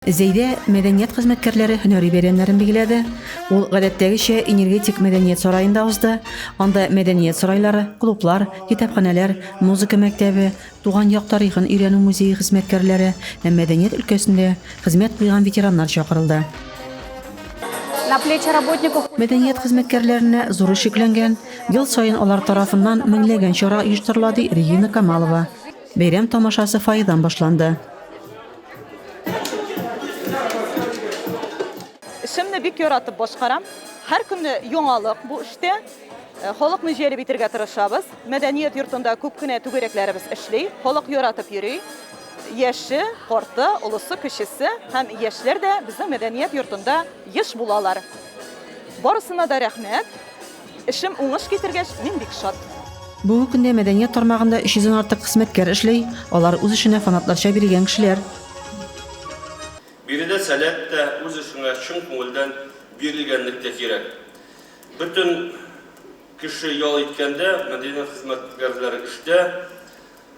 Зәйдә мәдәният хезмәткәрләре һөнәри бәйрәмнәрен билгеләде. Ул гадәттәгечә энергетик мәдәният сараенда узды. Анда мәдәният сарайлары, клублар, китапханәләр, музыка мәктәбе, туган як тарихын өйрәнү музее хезмәткәрләре һәм мәдәният өлкәсендә хезмәт кылган ветераннар чакырылды. Мәдәният хезмәткәрләренә зур эш йөкләнгән. Ел саен алар тарафыннан меңләгән чара оештырыла, ди Регина Камалова. Бәйрәм тамашасы файдан башланды. Эшемне бик яратып башкарам. Һәр көнне яңалык бу эштә. Халыкны җәлеп итәргә тырышабыз. Мәдәният йортында күп кенә түгәрәкләребез эшли. Халык яратып йөри. Яше, карты, улысы, кечесе һәм яшьләр дә безнең мәдәният йортында еш булалар. Барысына да рәхмәт. Эшем уңыш китергәч, мин бик шат. Бүгенге көндә мәдәният тармагында 300 артык хезмәткәр эшли. Алар үз эшенә фанатларча биргән кешеләр. Биредә сәләт тә үз эшеңә чын күңелдән бирелгәнлек тә кирәк. Бөтен кеше ял иткәндә, мәдәният хезмәткәрләре эштә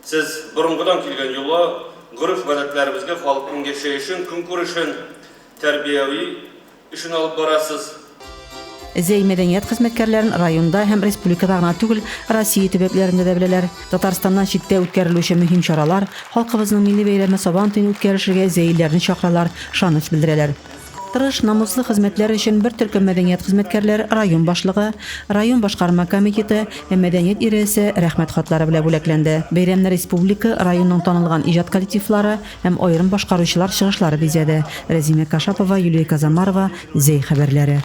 сез борынгыдан килгән юлга, гореф-гадәтләребезгә, халыкның яшәешен, көнкүрешен, тәрбияви эшен алып барасыз. Зәй мәдәният хезмәткәрләрен районда һәм республикада гына түгел, Россия төбәкләрендә дә беләләр. Татарстаннан читтә үткәрелүче мөһим чаралар, халкыбызның милли бәйрәме Сабантуен үткәрешергә зәйләрне чакыралар, шаныч белдерәләр. Тырыш, намуслы хезмәтләр өчен бер төркем мәдәният хезмәткәрләре район башлыгы, район башкарма комитеты һәм мәдәният идарәсе рәхмәт хатлары белән бүләкләнде. Бәйрәмне республика, районның танылган иҗат коллективлары һәм аерым башкаручылар чыгышлары бизәде. Рәзимә Кашапова, Юлия Казамарова, Зәй хәбәрләре.